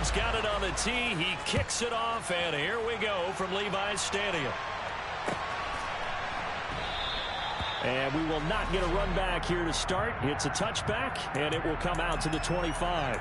Mahomes got it on the tee. He kicks it off, and here we go from Levi's Stadium. And we will not get a run back here to start. It's a touchback, and it will come out to the 25.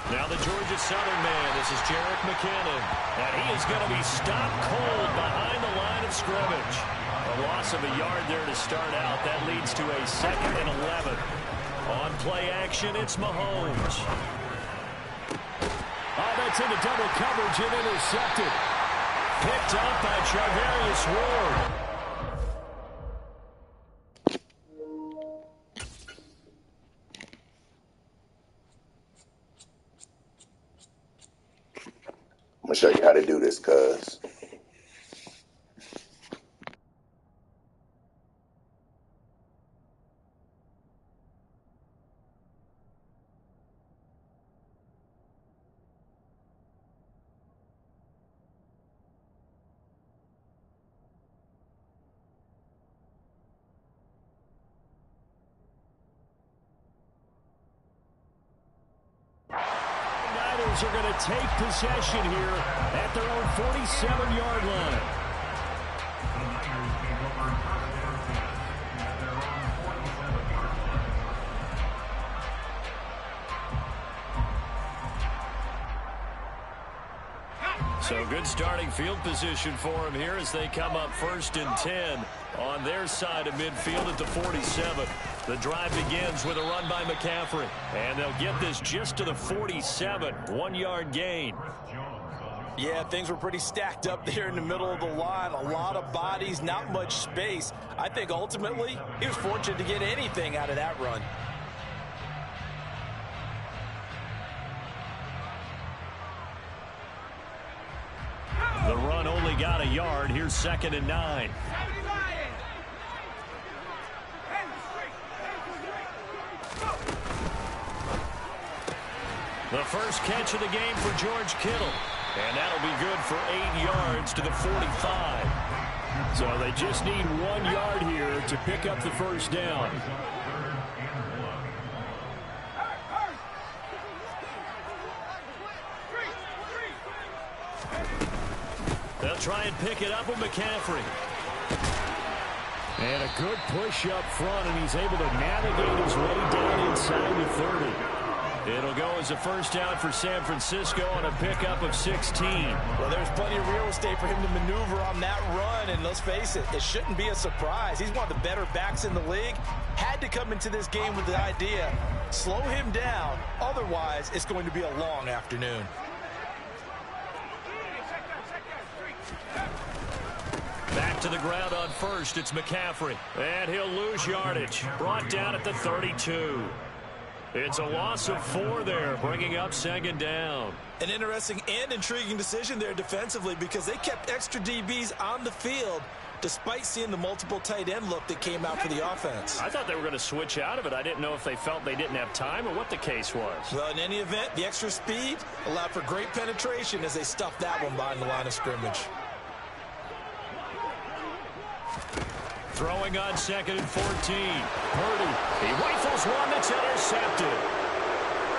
Now the Georgia Southern man, this is Jerick McKinnon. And he is going to be stopped cold behind the line of scrimmage. A loss of a yard there to start out. That leads to a 2nd and 11. On play action, it's Mahomes. Oh, that's into double coverage and intercepted. Picked up by Charvarius Ward. I'm going to show you how to do this, cuz. Are going to take possession here at their own 47-yard line. So good starting field position for him here as they come up 1st and 10 on their side of midfield at the 47. The drive begins with a run by McCaffrey. And they'll get this just to the 47. 1-yard gain. Yeah, things were pretty stacked up there in the middle of the line. A lot of bodies, not much space. I think ultimately he was fortunate to get anything out of that run. The run only got a yard. Here's 2nd and 9. The first catch of the game for George Kittle. And that'll be good for 8 yards to the 45. So they just need 1 yard here to pick up the first down. They'll try and pick it up with McCaffrey. And a good push up front, and he's able to navigate his way down inside the 30. It'll go as a first down for San Francisco on a pickup of 16. Well, there's plenty of real estate for him to maneuver on that run, and let's face it, it shouldn't be a surprise. He's one of the better backs in the league. Had to come into this game with the idea, slow him down, otherwise it's going to be a long afternoon. Back to the ground on first, it's McCaffrey. And he'll lose yardage. Brought down at the 32. It's a loss of 4 there, bringing up 2nd down. An interesting and intriguing decision there defensively because they kept extra DBs on the field despite seeing the multiple tight end look that came out for the offense. I thought they were going to switch out of it. I didn't know if they felt they didn't have time or what the case was. Well, in any event, the extra speed allowed for great penetration as they stuffed that one behind the line of scrimmage. Throwing on 2nd and 14. Purdy. He rifles one that's intercepted.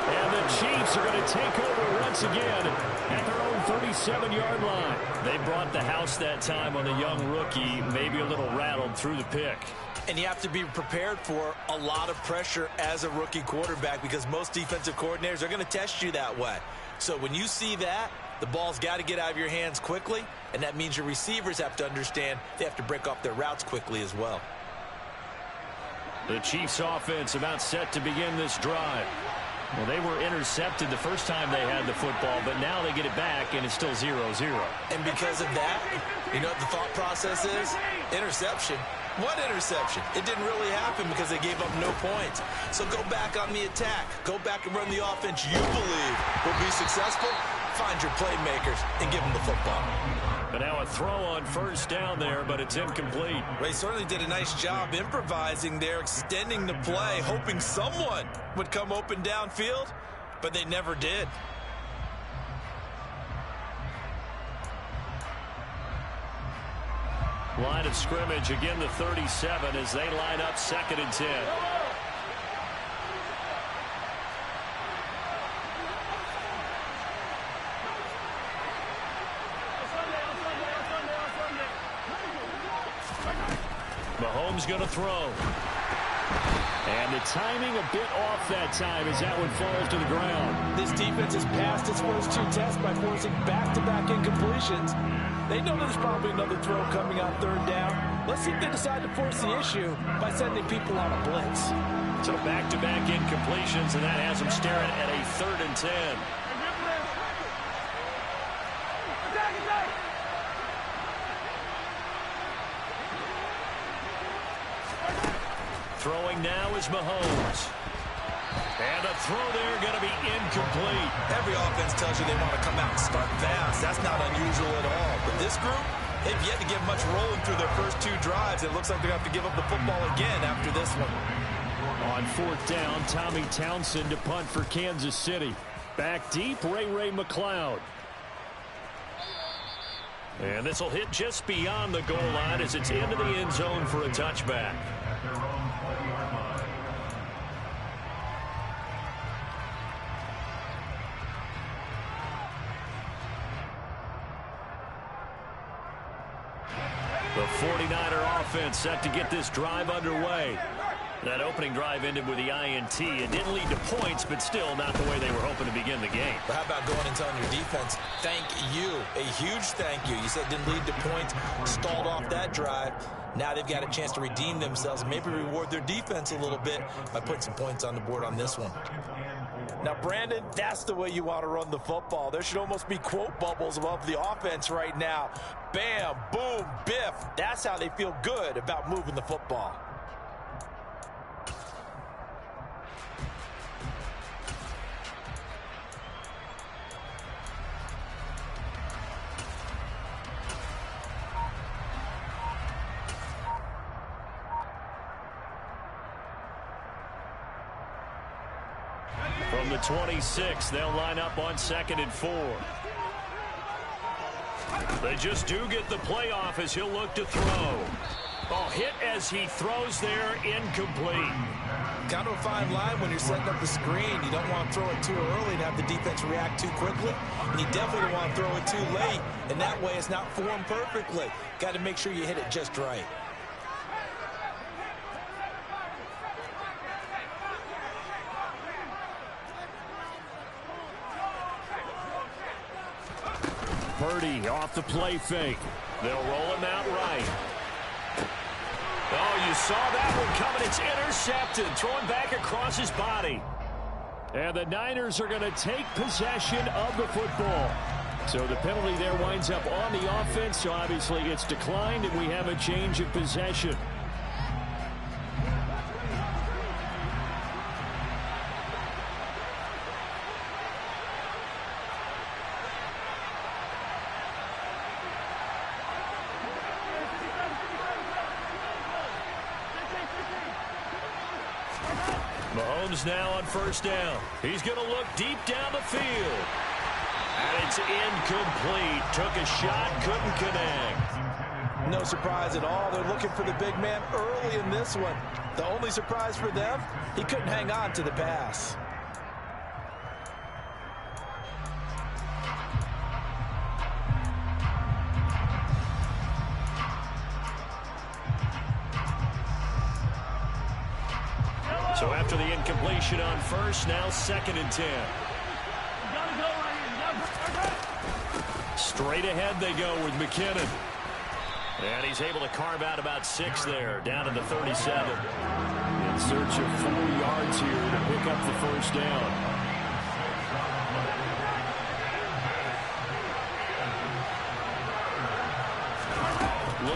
And the Chiefs are going to take over once again at their own 37-yard line. They brought the house that time on the young rookie, maybe a little rattled through the pick. And you have to be prepared for a lot of pressure as a rookie quarterback because most defensive coordinators are going to test you that way. So when you see that, the ball's got to get out of your hands quickly, and that means your receivers have to understand they have to break off their routes quickly as well. The Chiefs offense about set to begin this drive. Well, they were intercepted the first time they had the football, but now they get it back, and it's still 0-0. And because of that, you know what the thought process is? Interception. What interception? It didn't really happen because they gave up no points. So go back on the attack. Go back and run the offense you believe will be successful. Find your playmakers and give them the football. But now a throw on first down there, but it's incomplete. They certainly did a nice job improvising there, extending the play, hoping someone would come open downfield, but they never did. Line of scrimmage, again the 37 as they line up 2nd and 10. Mahomes going to throw. And the timing a bit off that time as that one falls to the ground. This defense has passed its first 2 tests by forcing back-to-back incompletions. They know there's probably another throw coming on 3rd down. Let's see if they decide to force the issue by sending people on a blitz. So back-to-back incompletions, and that has them staring at a 3rd and 10. Throwing now is Mahomes. And a throw there going to be incomplete. Every offense tells you they want to come out and start fast. That's not unusual at all. But this group, they've yet to get much rolling through their first 2 drives. It looks like they're going to have to give up the football again after this one. On 4th down, Tommy Townsend to punt for Kansas City. Back deep, Ray McLeod. And this will hit just beyond the goal line as it's into the end zone for a touchback. The 49er offense set to get this drive underway. That opening drive ended with the INT. It didn't lead to points, but still not the way they were hoping to begin the game. But how about going and telling your defense, thank you, a huge thank you. You said it didn't lead to points, stalled off that drive. Now they've got a chance to redeem themselves, maybe reward their defense a little bit by putting some points on the board on this one. Now, Brandon, that's the way you want to run the football. There should almost be quote bubbles above the offense right now. Bam, boom, biff. That's how they feel good about moving the football. From the 26, they'll line up on 2nd and 4. They just do get the playoff as he'll look to throw. Oh, hit as he throws there, incomplete. Kind of a fine line when you're setting up the screen. You don't want to throw it too early and have the defense react too quickly. And you definitely don't want to throw it too late, and that way it's not formed perfectly. Got to make sure you hit it just right. Purdy off the play fake. They'll roll him out right. Oh, you saw that one coming. It's intercepted. Thrown back across his body. And the Niners are going to take possession of the football. So the penalty there winds up on the offense. So obviously it's declined, and we have a change of possession. Mahomes now on 1st down. He's going to look deep down the field. And it's incomplete. Took a shot, couldn't connect. No surprise at all. They're looking for the big man early in this one. The only surprise for them, he couldn't hang on to the pass. So after the incompletion on 1st, now 2nd and 10. Straight ahead they go with McKinnon. And he's able to carve out about 6 there, down to the 37. In search of 4 yards here to pick up the 1st down.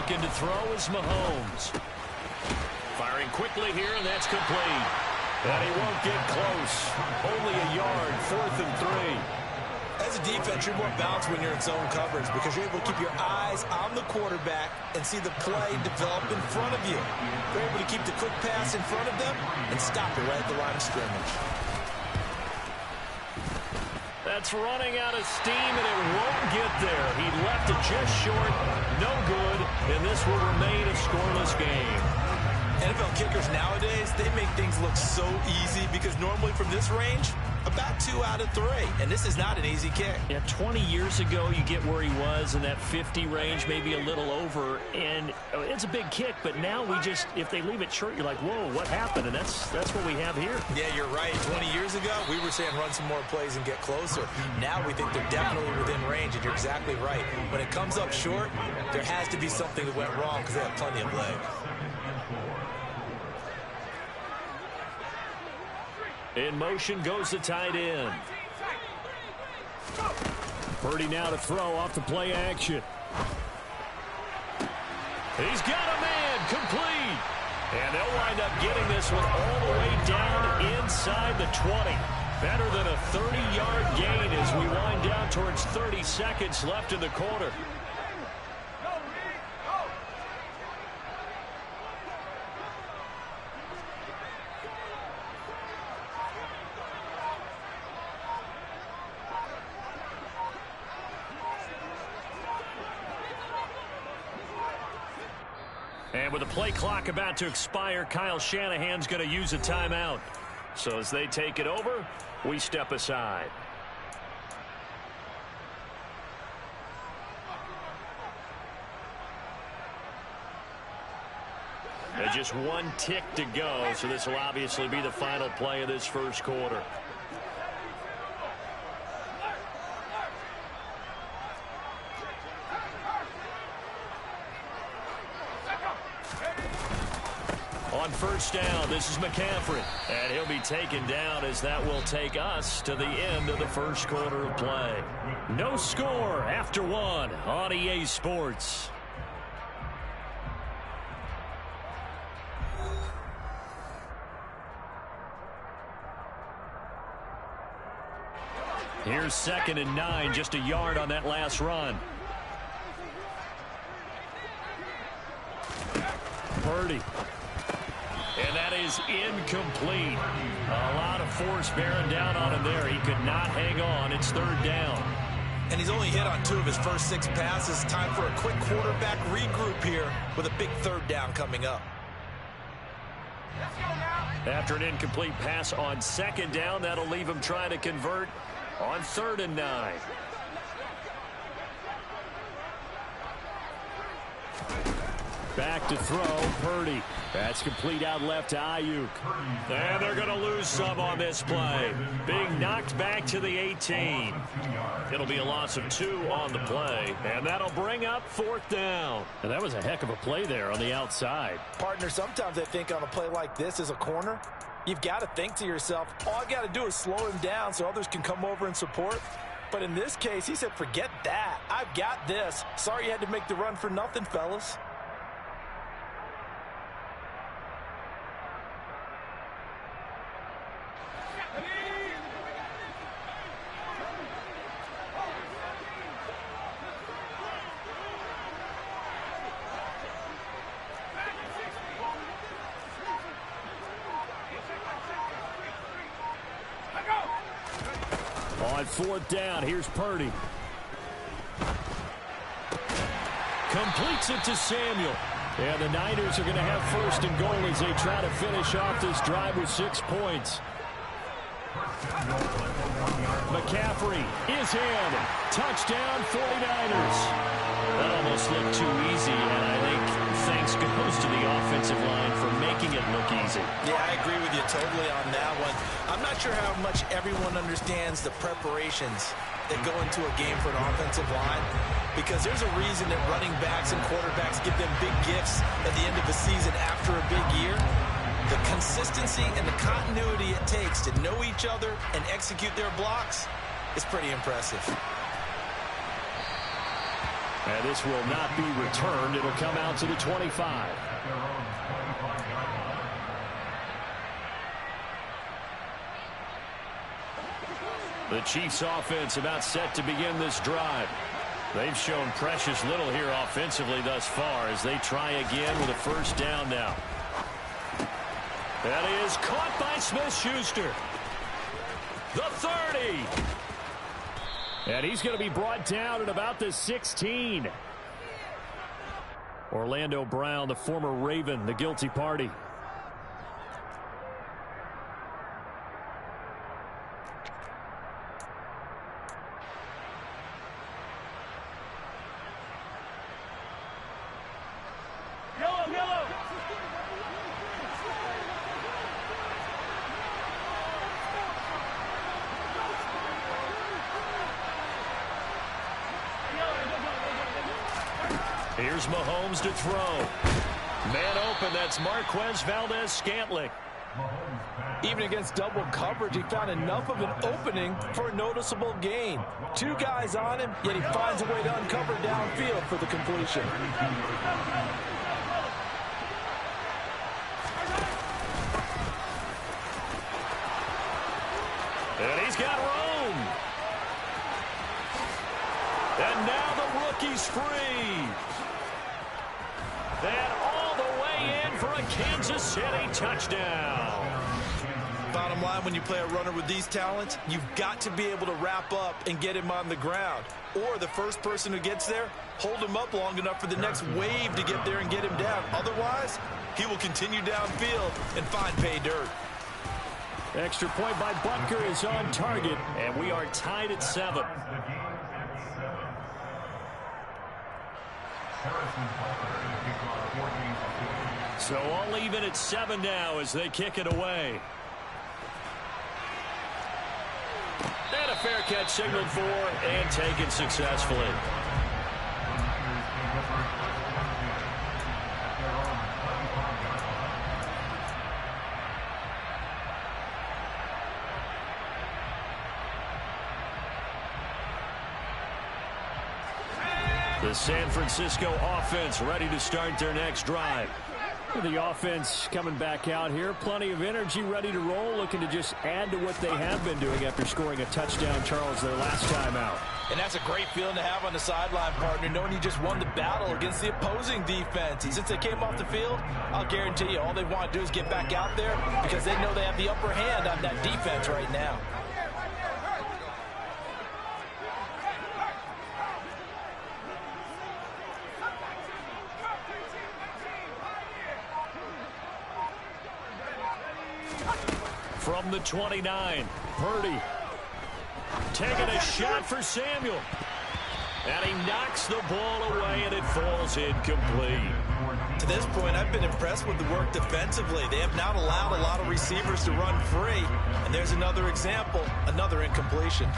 Looking to throw is Mahomes. Firing quickly here, and that's complete. And he won't get close. Only a yard, 4th and 3. As a defense, you're more balanced when you're in zone coverage because you're able to keep your eyes on the quarterback and see the play develop in front of you. You're able to keep the quick pass in front of them and stop it right at the line of scrimmage. That's running out of steam, and it won't get there. He left it just short. No good, and this will remain a scoreless game. NFL kickers nowadays, they make things look so easy because normally from this range, about 2 out of 3, and this is not an easy kick. Yeah, 20 years ago, you get where he was in that 50 range, maybe a little over, and it's a big kick, but now we just, if they leave it short, you're like, whoa, what happened? And that's what we have here. Yeah, you're right. 20 years ago, we were saying run some more plays and get closer. Now we think they're definitely within range, and you're exactly right. When it comes up short, there has to be something that went wrong because they have plenty of legs. In motion goes the tight end. Purdy now to throw off the play action. He's got a man, complete. And they'll wind up getting this one all the way down inside the 20. Better than a 30-yard gain as we wind down towards 30 seconds left in the quarter. And with the play clock about to expire, Kyle Shanahan's going to use a timeout. So as they take it over, we step aside. And just 1 tick to go, so this will obviously be the final play of this first quarter. On first down, this is McCaffrey, and he'll be taken down as that will take us to the end of the first quarter of play. No score after 1 on EA Sports. Here's 2nd and 9, just a yard on that last run. Purdy. And that is incomplete. A lot of force bearing down on him there. He could not hang on. It's 3rd down. And he's only hit on 2 of his first 6 passes. Time for a quick quarterback regroup here with a big 3rd down coming up. After an incomplete pass on 2nd down, that'll leave him trying to convert on 3rd and 9. Back to throw, Purdy. That's complete out left to Ayuk. And they're going to lose some on this play. Being knocked back to the 18. It'll be a loss of 2 on the play. And that'll bring up 4th down. And that was a heck of a play there on the outside. Partner, sometimes I think on a play like this as a corner, you've got to think to yourself, all I got to do is slow him down so others can come over and support. But in this case, he said, forget that. I've got this. Sorry you had to make the run for nothing, fellas. On 4th down, here's Purdy. Completes it to Samuel. And the Niners are going to have 1st and goal as they try to finish off this drive with 6 points. McCaffrey is in. Touchdown 49ers. That almost looked too easy, and I think thanks goes to the offensive line for making it look easy. Yeah, I agree with you totally on that one. I'm not sure how much everyone understands the preparations that go into a game for an offensive line, because there's a reason that running backs and quarterbacks give them big gifts at the end of the season after a big year. The consistency and the continuity it takes to know each other and execute their blocks is pretty impressive. And this will not be returned. It'll come out to the 25. The Chiefs offense about set to begin this drive. They've shown precious little here offensively thus far as they try again with a first down now. That is caught by Smith-Schuster. The 30. And he's going to be brought down at about the 16. Orlando Brown, the former Raven, the guilty party. Here's Mahomes to throw. Man open, that's Marquez Valdez-Scantling. Even against double coverage, he found enough of an opening for a noticeable gain. Two guys on him, yet he finds a way to uncover downfield for the completion. And he's got room. And now the rookie's free. And all the way in for a Kansas City touchdown. Bottom line, when you play a runner with these talents, you've got to be able to wrap up and get him on the ground. Or the first person who gets there, hold him up long enough for the next wave to get there and get him down. Otherwise, he will continue downfield and find pay dirt. Extra point by Butker is on target, and we are tied at 7. So all even at 7 now as they kick it away. And a fair catch signaled for and taken successfully. The San Francisco offense ready to start their next drive. The offense coming back out here. Plenty of energy, ready to roll, looking to just add to what they have been doing after scoring a touchdown, Charles, their last time out. And that's a great feeling to have on the sideline, partner, knowing you just won the battle against the opposing defense. And since they came off the field, I'll guarantee you all they want to do is get back out there because they know they have the upper hand on that defense right now. From the 29, Purdy taking a shot for Samuel. And he knocks the ball away, and it falls incomplete. To this point, I've been impressed with the work defensively. They have not allowed a lot of receivers to run free. And there's another example, another incompletion.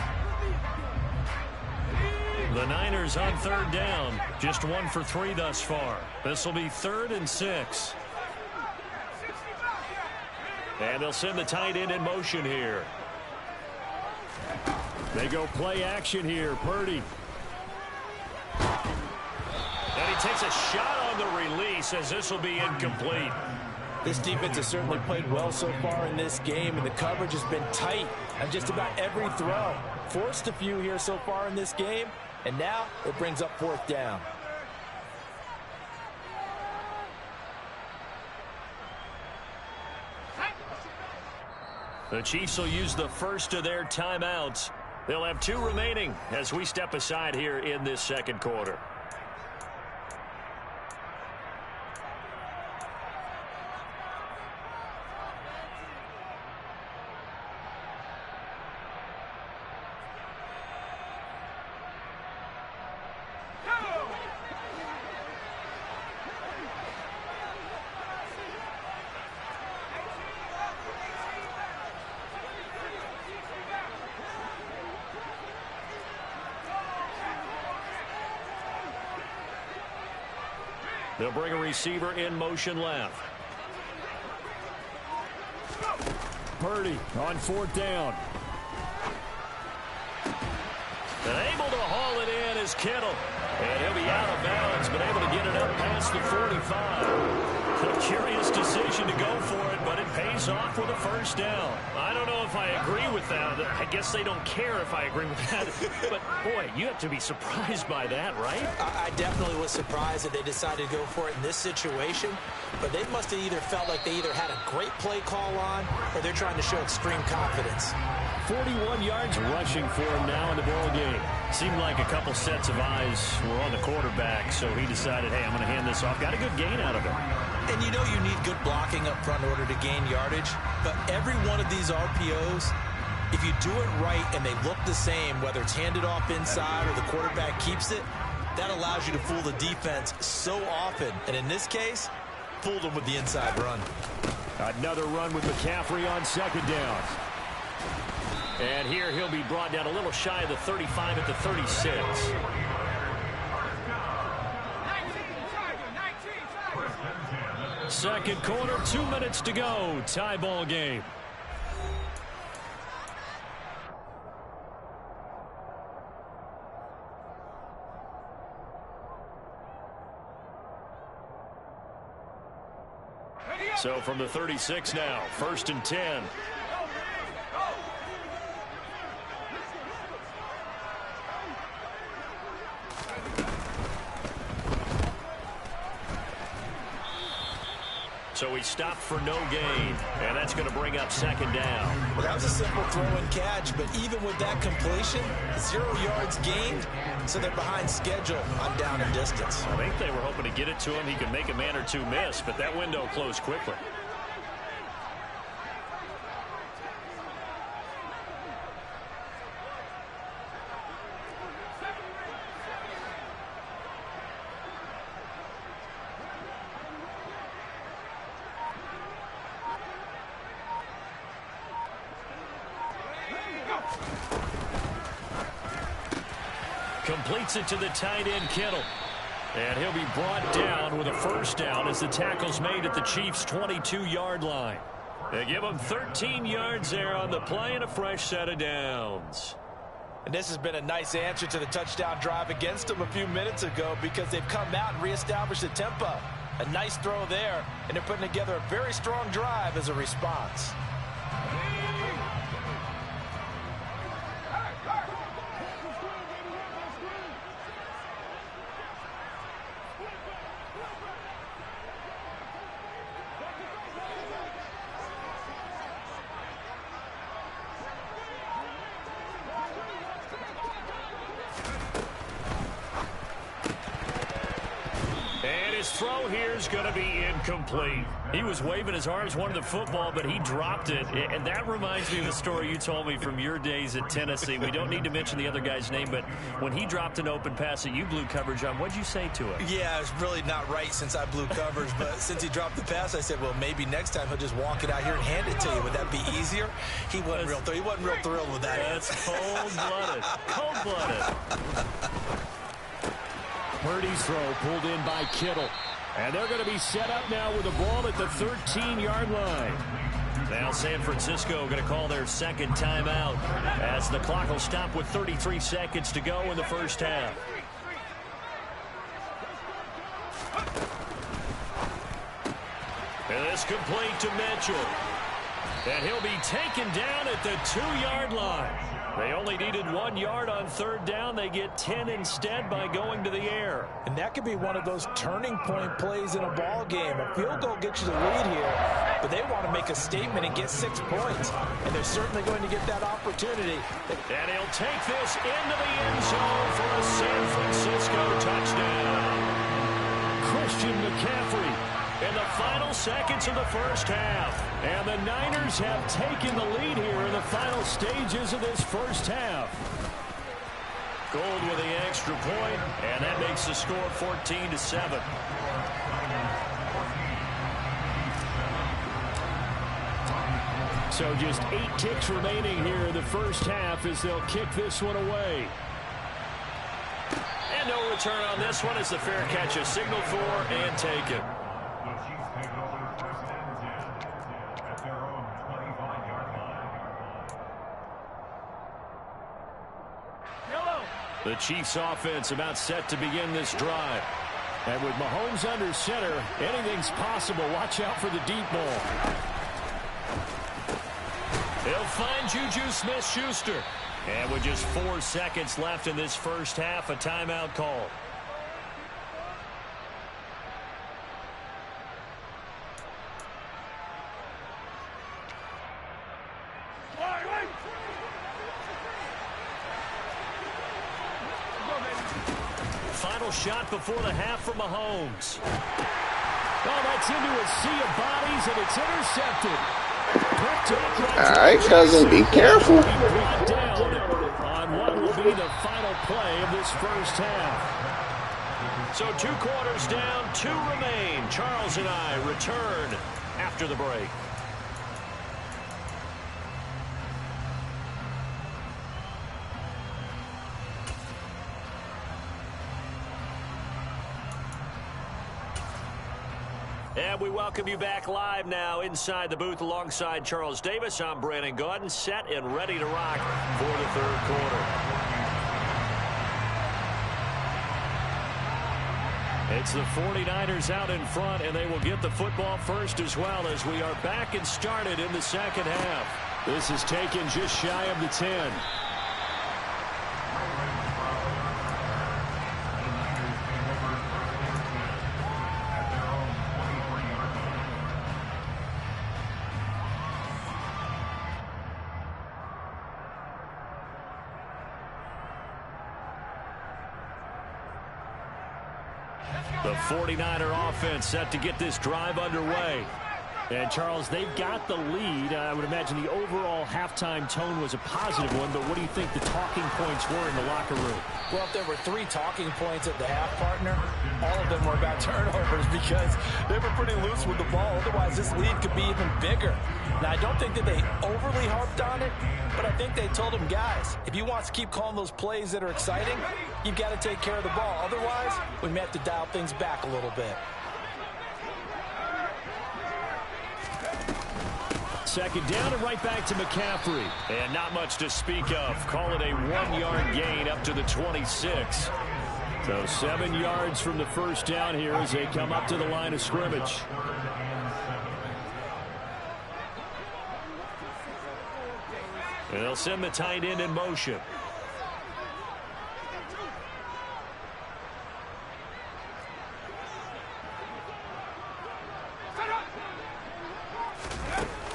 The Niners on third down, just 1 for 3 thus far. This will be 3rd and 6. And they'll send the tight end in motion here. They go play action here. Purdy. And he takes a shot on the release as this will be incomplete. This defense has certainly played well so far in this game, and the coverage has been tight on just about every throw. Forced a few here so far in this game, and now it brings up 4th down. The Chiefs will use the first of their timeouts. They'll have 2 remaining as we step aside here in this second quarter. They'll bring a receiver in motion left. Purdy on 4th down. And able to haul it in is Kittle. And he'll be out of bounds, but able to get it up past the 45. A curious decision to go for it, but it pays off with a first down. I don't know if I agree with that. I guess they don't care if I agree with that. But, boy, you have to be surprised by that, right? I definitely was surprised that they decided to go for it in this situation. But they must have either felt like they either had a great play call on or they're trying to show extreme confidence. 41 yards rushing for him now in the ball game. Seemed like a couple sets of eyes were on the quarterback, so he decided, hey, I'm going to hand this off. Got a good gain out of it. And you know you need good blocking up front in order to gain yardage, but every one of these RPOs, if you do it right and they look the same, whether it's handed off inside or the quarterback keeps it, that allows you to fool the defense so often. And in this case, fooled them with the inside run. Another run with McCaffrey on second down. And here he'll be brought down a little shy of the 35 at the 36. Second quarter, 2 minutes to go. Tie ball game. So from the 36 now, 1st and 10. So he stopped for no gain, and that's going to bring up second down. Well, that was a simple throw and catch, but even with that completion, 0 yards gained, so they're behind schedule on down and distance. I think they were hoping to get it to him. He could make a man or two miss, but that window closed quickly. Completes it to the tight end, Kittle. And he'll be brought down with a first down as the tackle's made at the Chiefs' 22-yard line. They give him 13 yards there on the play and a fresh set of downs. And this has been a nice answer to the touchdown drive against them a few minutes ago because they've come out and reestablished the tempo. A nice throw there, and they're putting together a very strong drive as a response. Throw here is going to be incomplete. He was waving his arms, wanted the football, but he dropped it. And that reminds me of a story you told me from your days at Tennessee. We don't need to mention the other guy's name, but when he dropped an open pass that you blew coverage on, what'd you say to him? Yeah, it's really not right since I blew coverage, but since he dropped the pass, I said, well, maybe next time he'll just walk it out here and hand it to you. Would that be easier? He wasn't real thrilled with that. That's cold-blooded. Cold-blooded. Purdy's throw pulled in by Kittle. And they're going to be set up now with the ball at the 13-yard line. Now San Francisco going to call their second timeout as the clock will stop with 33 seconds to go in the first half. And this complete to Mitchell. And he'll be taken down at the 2-yard line. They only needed 1 yard on third down. They get 10 instead by going to the air. And that could be one of those turning point plays in a ball game. A field goal gets you the lead here, but they want to make a statement and get 6 points. And they're certainly going to get that opportunity. And he'll take this into the end zone for a San Francisco touchdown. Christian McCaffrey in the final seconds of the first half. And the Niners have taken the lead here in the final stages of this first half. Gold with the extra point, and that makes the score 14-7. So just 8 ticks remaining here in the first half as they'll kick this one away. And no return on this one as the fair catch is signaled for and taken. The Chiefs offense about set to begin this drive. And with Mahomes under center, anything's possible. Watch out for the deep ball. He'll find Juju Smith-Schuster. And with just 4 seconds left in this first half, a timeout call. Final shot before the half for Mahomes. Oh, that's into a sea of bodies, and it's intercepted. All right, cousin, be careful. On what will be the final play of this first half. So 2 quarters down, 2 remain. Charles and I return after the break. And we welcome you back live now inside the booth alongside Charles Davis. I'm Brandon Gaudin, set and ready to rock for the third quarter. It's the 49ers out in front, and they will get the football first as well as we are back and started in the second half. This is taken just shy of the 10. The 49er offense set to get this drive underway. And, Charles, they've got the lead. I would imagine the overall halftime tone was a positive one, but what do you think the talking points were in the locker room? Well, if there were 3 talking points at the half, partner, all of them were about turnovers because they were pretty loose with the ball. Otherwise, this lead could be even bigger. Now, I don't think that they overly harped on it, but I think they told them, guys, if you want to keep calling those plays that are exciting, you've got to take care of the ball. Otherwise, we may have to dial things back a little bit. Second down and right back to McCaffrey. And not much to speak of. Call it a 1-yard gain up to the 26. So 7 yards from the first down here as they come up to the line of scrimmage. And they'll send the tight end in motion.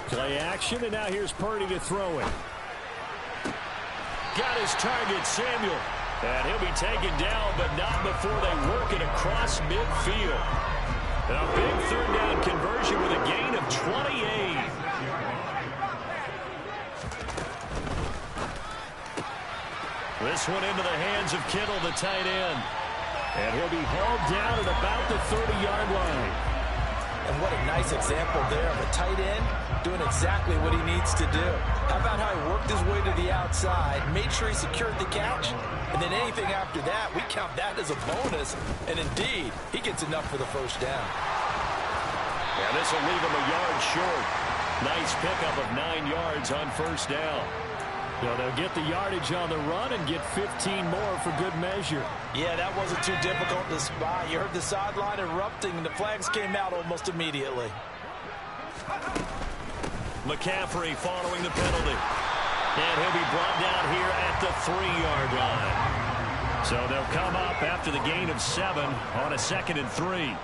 Play action, and now here's Purdy to throw it. Got his target, Samuel. And he'll be taken down, but not before they work it across midfield. And a big third down conversion with a gain of 28. This one into the hands of Kittle, the tight end. And he'll be hauled down at about the 30-yard line. And what a nice example there of a tight end doing exactly what he needs to do. How about how he worked his way to the outside, made sure he secured the catch, and then anything after that, we count that as a bonus. And indeed, he gets enough for the first down. Yeah, this will leave him a yard short. Nice pickup of 9 yards on first down. So they'll get the yardage on the run and get 15 more for good measure. Yeah, that wasn't too difficult to spot. You heard the sideline erupting, and the flags came out almost immediately. McCaffrey following the penalty. And he'll be brought down here at the 3-yard line. So they'll come up after the gain of 7 on a 2nd and 3.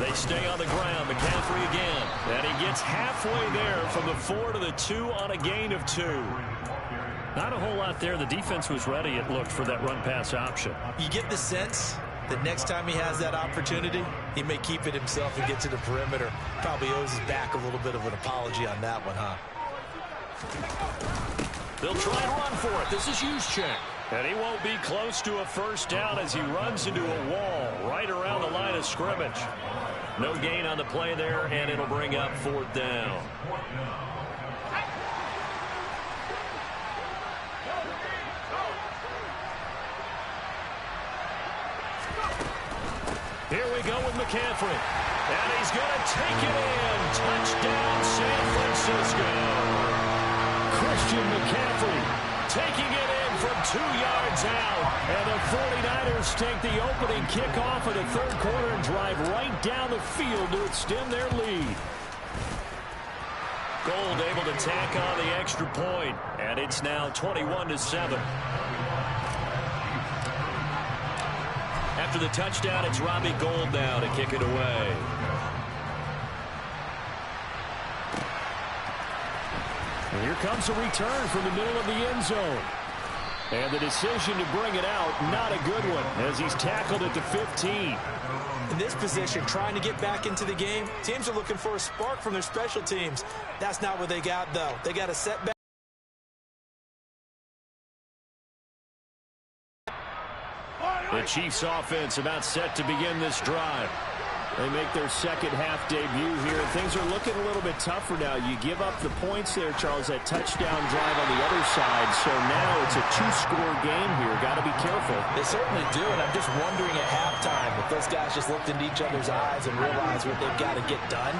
They stay on the ground. McCaffrey again. And he gets halfway there from the 4 to the 2 on a gain of 2. Not a whole lot there. The defense was ready, it looked, for that run-pass option. You get the sense that next time he has that opportunity, he may keep it himself and get to the perimeter. Probably owes his back a little bit of an apology on that one, huh? They'll try and run for it. This is Juszczyk. And he won't be close to a first down as he runs into a wall right around the line of scrimmage. No gain on the play there, and it'll bring up 4th down. Here we go with McCaffrey. And he's going to take it in. Touchdown, San Francisco. Christian McCaffrey taking it in from 2 yards out. And the 49ers take the opening kickoff of the third quarter and drive right down the field to extend their lead. Gold able to tack on the extra point, and it's now 21-7. After the touchdown, it's Robbie Gould now to kick it away. And here comes a return from the middle of the end zone. And the decision to bring it out, not a good one, as he's tackled at the 15. In this position, trying to get back into the game, teams are looking for a spark from their special teams. That's not what they got, though. They got a setback. The Chiefs offense about set to begin this drive. They make their second half debut here. Things are looking a little bit tougher now. You give up the points there, Charles, that touchdown drive on the other side. So now it's a 2-score game here. Got to be careful. They certainly do, and I'm just wondering at halftime if those guys just looked into each other's eyes and realized what they've got to get done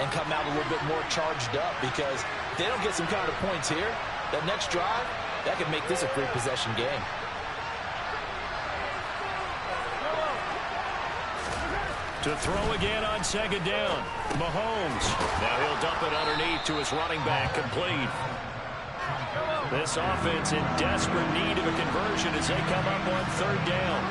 and come out a little bit more charged up, because if they don't get some kind of points here, that next drive, that could make this a 3-possession game. To throw again on second down. Mahomes. Now he'll dump it underneath to his running back, complete. This offense in desperate need of a conversion as they come up on third down.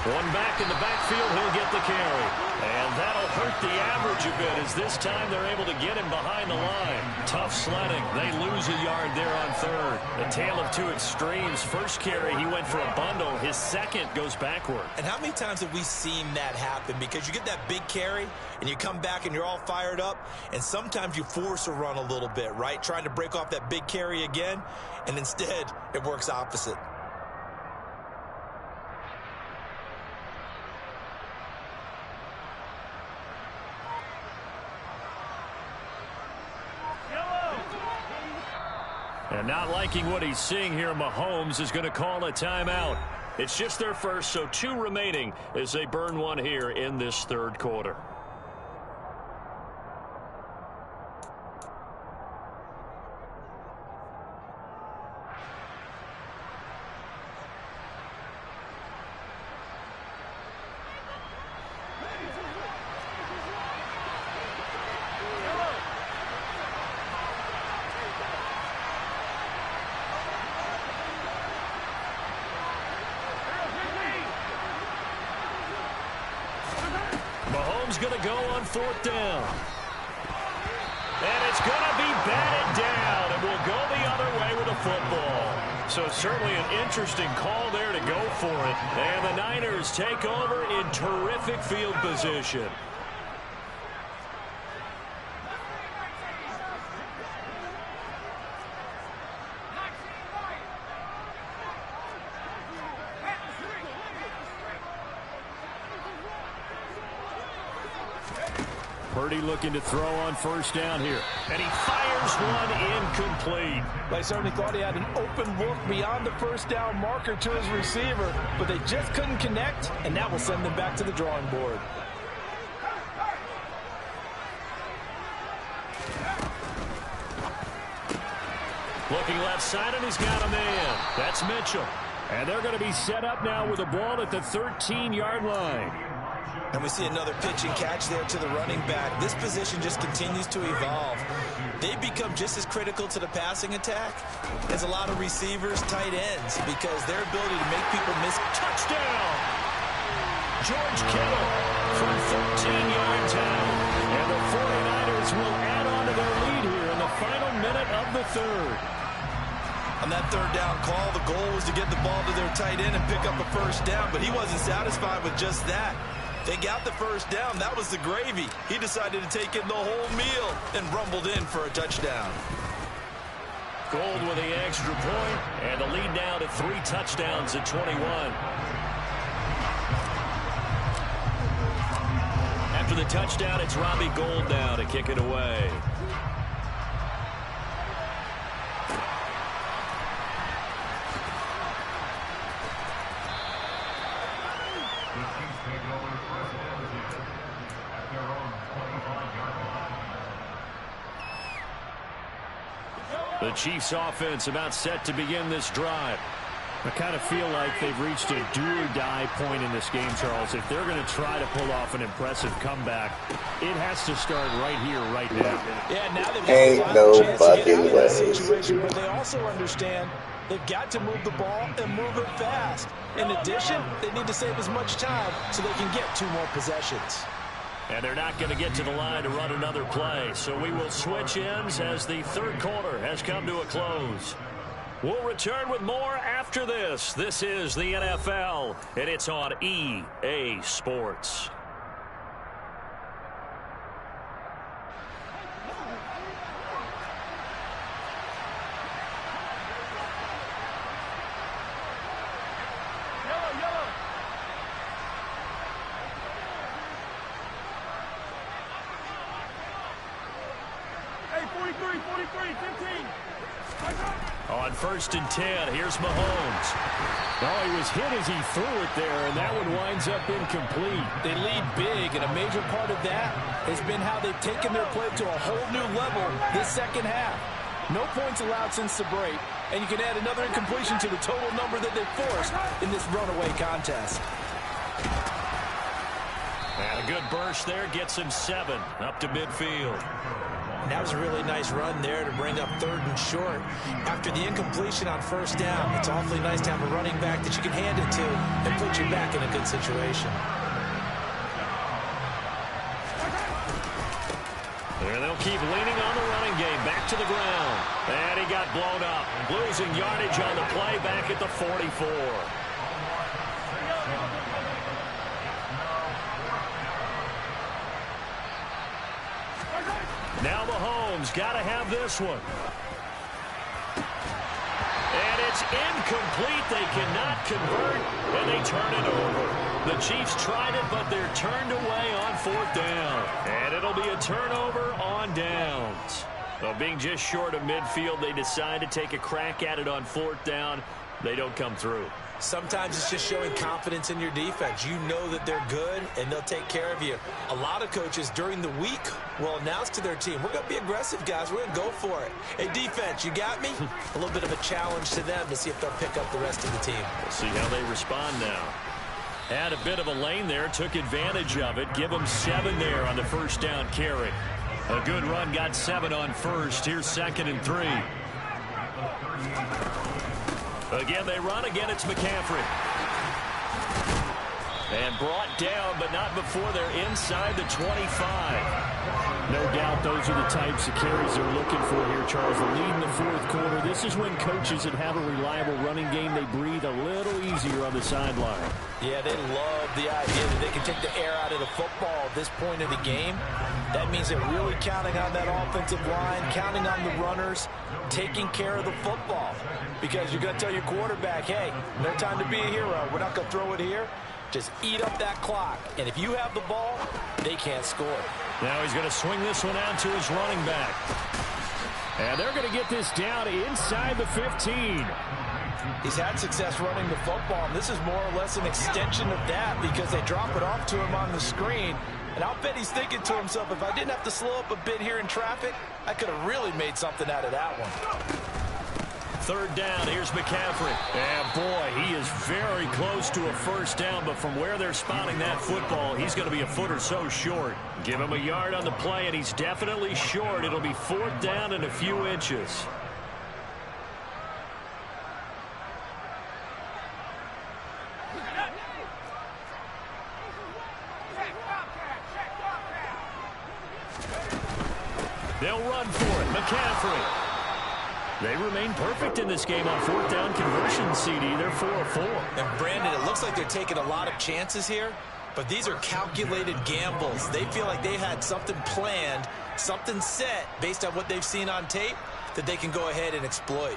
One back in the backfield, he'll get the carry. And that'll hurt the average a bit, as this time they're able to get him behind the line. Tough sledding. They lose a yard there on third. A tale of two extremes. First carry, he went for a bundle. His second goes backward. And how many times have we seen that happen? Because you get that big carry, and you come back and you're all fired up, and sometimes you force a run a little bit, right? Trying to break off that big carry again, and instead it works opposite. And not liking what he's seeing here, Mahomes is going to call a timeout. It's just their first, so 2 remaining as they burn one here in this third quarter. Going to go on fourth down. And it's going to be batted down, and we'll go the other way with a football. So certainly an interesting call there to go for it. And the Niners take over in terrific field position. Purdy looking to throw on first down here. And he fires one incomplete. They certainly thought he had an open look beyond the first down marker to his receiver, but they just couldn't connect, and that will send them back to the drawing board. Looking left side, and he's got a man. That's Mitchell. And they're going to be set up now with the ball at the 13-yard line. And we see another pitch and catch there to the running back. This position just continues to evolve. They become just as critical to the passing attack as a lot of receivers, tight ends, because their ability to make people miss. Touchdown! George Kittle from 13 yards out. And the 49ers will add on to their lead here in the final minute of the third. On that third down call, the goal was to get the ball to their tight end and pick up a first down, but he wasn't satisfied with just that. They got the first down. That was the gravy. He decided to take in the whole meal and rumbled in for a touchdown. Gold with the extra point, and the lead now to 3 touchdowns at 21. After the touchdown, it's Robbie Gould now to kick it away. The Chiefs offense about set to begin this drive. I kind of feel like they've reached a do-or-die point in this game, Charles. If they're going to try to pull off an impressive comeback, it has to start right here, right now. Yeah, now they've Ain't no fucking way. Situation, but they also understand they've got to move the ball and move it fast. In addition, they need to save as much time so they can get 2 more possessions. And they're not going to get to the line to run another play. So we will switch ends as the third quarter has come to a close. We'll return with more after this. This is the NFL, and it's on EA Sports. On 1st and 10, here's Mahomes. Oh, he was hit as he threw it there, and that one winds up incomplete. They lead big, and a major part of that has been how they've taken their play to a whole new level this second half. No points allowed since the break, and you can add another incompletion to the total number that they forced in this runaway contest. And a good burst there gets him 7 up to midfield. That was a really nice run there to bring up 3rd and short. After the incompletion on 1st down, it's awfully nice to have a running back that you can hand it to and put you back in a good situation. And they'll keep leaning on the running game. Back to the ground. And he got blown up. Losing yardage on the play back at the 44. Now Mahomes got to have this one. And it's incomplete. They cannot convert, and they turn it over. The Chiefs tried it, but they're turned away on 4th down. And it'll be a turnover on downs. Well, being just short of midfield, they decide to take a crack at it on 4th down. They don't come through. Sometimes it's just showing confidence in your defense. You know that they're good, and they'll take care of you. A lot of coaches during the week will announce to their team, we're going to be aggressive, guys. We're going to go for it. Hey, defense, you got me? A little bit of a challenge to them to see if they'll pick up the rest of the team. We'll see how they respond now. Had a bit of a lane there, took advantage of it. Give them 7 there on the 1st down carry. A good run, got 7 on 1st. Here's 2nd and 3. Again, they run. Again, it's McCaffrey. And brought down, but not before they're inside the 25. No doubt those are the types of carries they're looking for here, Charles. The lead in the 4th quarter. This is when coaches that have a reliable running game, they breathe a little easier on the sideline. Yeah, they love the idea that they can take the air out of the football at this point of the game. That means they're really counting on that offensive line, counting on the runners, taking care of the football. Because you're going to tell your quarterback, hey, no time to be a hero. We're not going to throw it here. Just eat up that clock. And if you have the ball, they can't score. Now he's going to swing this one out to his running back. And they're going to get this down inside the 15. He's had success running the football, and this is more or less an extension of that because they drop it off to him on the screen. And I'll bet he's thinking to himself, if I didn't have to slow up a bit here in traffic, I could have really made something out of that one. 3rd down, here's McCaffrey. And boy, he is very close to a 1st down, but from where they're spotting that football, he's going to be a foot or so short. Give him a yard on the play, and he's definitely short. It'll be 4th down and a few inches. They'll run for it. McCaffrey. They remain perfect in this game on 4th down conversion, CD. They're 4 of 4. And, Brandon, it looks like they're taking a lot of chances here, but these are calculated gambles. They feel like they had something planned, something set based on what they've seen on tape that they can go ahead and exploit.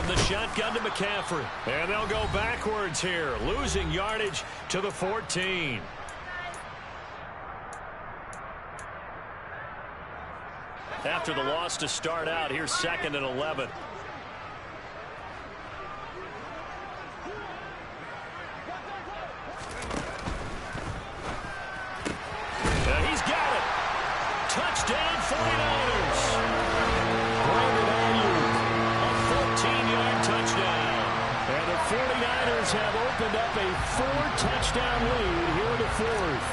The shotgun to McCaffrey. And they'll go backwards here, losing yardage to the 14. after the loss to start out. Here's 2nd and 11. He's got it. Touchdown 49ers. Brandon Ayuk, a 14-yard touchdown. And the 49ers have opened up a 4-touchdown lead here in the 4th.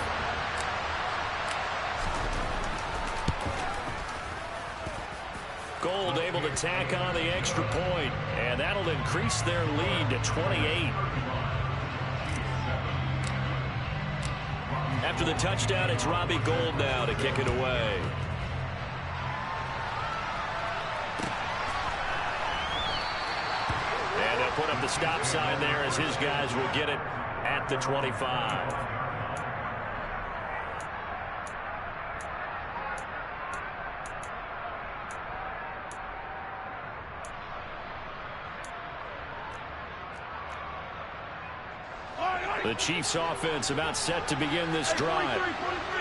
Gold able to tack on the extra point, and that'll increase their lead to 28. After the touchdown, it's Robbie Gould now to kick it away. And they'll put up the stop sign there as his guys will get it at the 25. The Chiefs offense about set to begin this drive.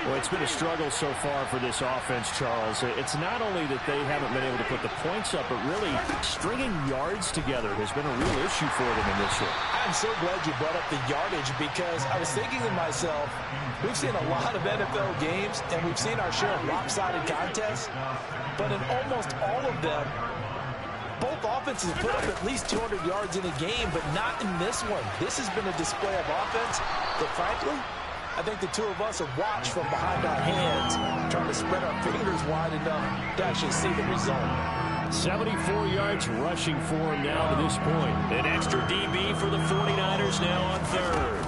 Well, it's been a struggle so far for this offense, Charles. It's not only that they haven't been able to put the points up, but really stringing yards together has been a real issue for them in this one. I'm so glad you brought up the yardage, because I was thinking to myself, we've seen a lot of NFL games, and we've seen our share of lopsided contests, but in almost all of them, both offenses put up at least 200 yards in a game, but not in this one. This has been a display of offense that, frankly, I think the two of us have watched from behind our hands, trying to spread our fingers wide enough to actually see the result. 74 yards rushing for him now to this point. An extra DB for the 49ers now on 3rd.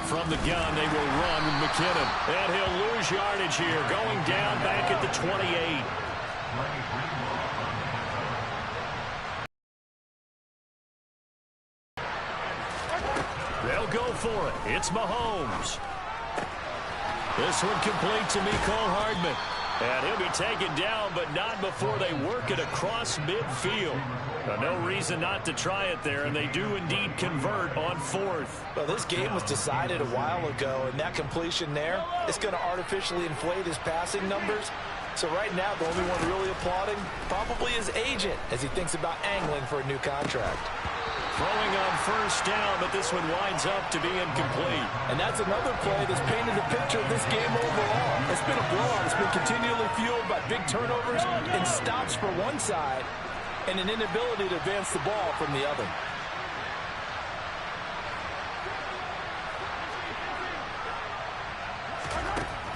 From the gun, they will run with McKinnon. And he'll lose yardage here, going down back at the 28. They'll go for it. It's Mahomes. This one complete to Mecole Hardman. And he'll be taken down, but not before they work it across midfield. No reason not to try it there, and they do indeed convert on 4th. Well, this game was decided a while ago, and that completion there is going to artificially inflate his passing numbers. So right now, the only one really applauding probably his agent as he thinks about angling for a new contract. Throwing on 1st down, but this one winds up to be incomplete. And that's another play that's painted the picture of this game overall. It's been a blowout. It's been continually fueled by big turnovers and stops for one side and an inability to advance the ball from the other.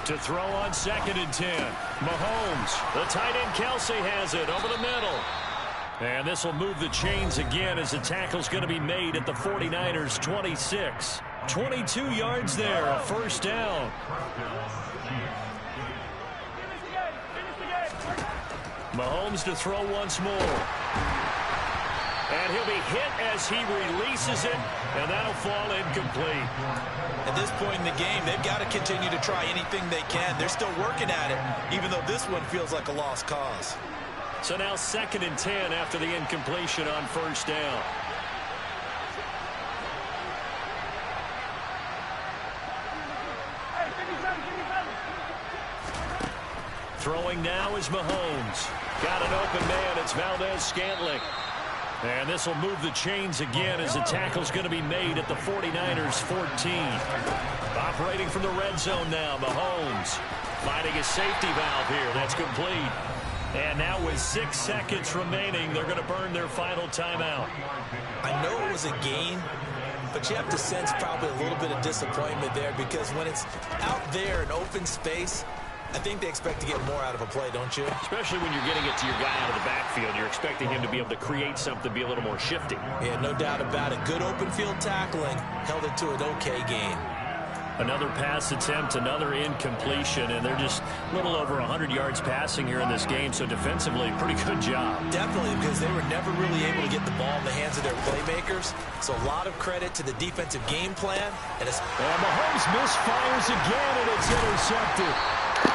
To throw on 2nd and 10. Mahomes, the tight end Kelsey has it over the middle. And this will move the chains again as the tackle's going to be made at the 49ers 26. 22 yards there, a 1st down. Mahomes to throw once more. And he'll be hit as he releases it, and that'll fall incomplete. At this point in the game, they've got to continue to try anything they can. They're still working at it, even though this one feels like a lost cause. So now 2nd and 10 after the incompletion on 1st down. Throwing now is Mahomes. Got an open man. It's Valdez-Scantling. And this will move the chains again as the tackle's going to be made at the 49ers 14. Operating from the red zone now, Mahomes. Finding a safety valve here. That's complete. And now with 6 seconds remaining, they're going to burn their final timeout. I know it was a gain, but you have to sense probably a little bit of disappointment there, because when it's out there in open space, I think they expect to get more out of a play, don't you? Especially when you're getting it to your guy out of the backfield. You're expecting him to be able to create something, be a little more shifty. Yeah, no doubt about it. Good open field tackling held it to an okay gain. Another pass attempt, another incompletion, and they're just a little over 100 yards passing here in this game, so defensively, pretty good job. Definitely, because they were never really able to get the ball in the hands of their playmakers, so a lot of credit to the defensive game plan. And Mahomes misfires again, and it's intercepted.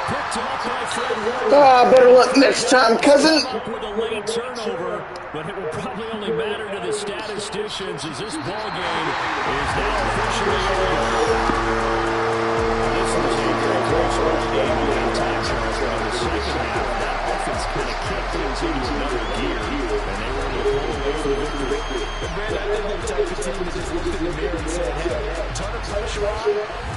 Picked up by Fred Warner. Better luck next time, cousin. With a late turnover, but it will probably only matter to the statisticians as this ball game is now officially over. This was a very close game. We had time in the second half. That offense for victory. But Brad, I think they're the type of team that just looked in the mirror and said, hey, a ton of pressure on,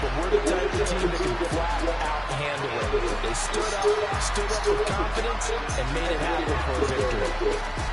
but we're the type of team that can flat out handle it. They stood up with confidence, and made it happen for a victory.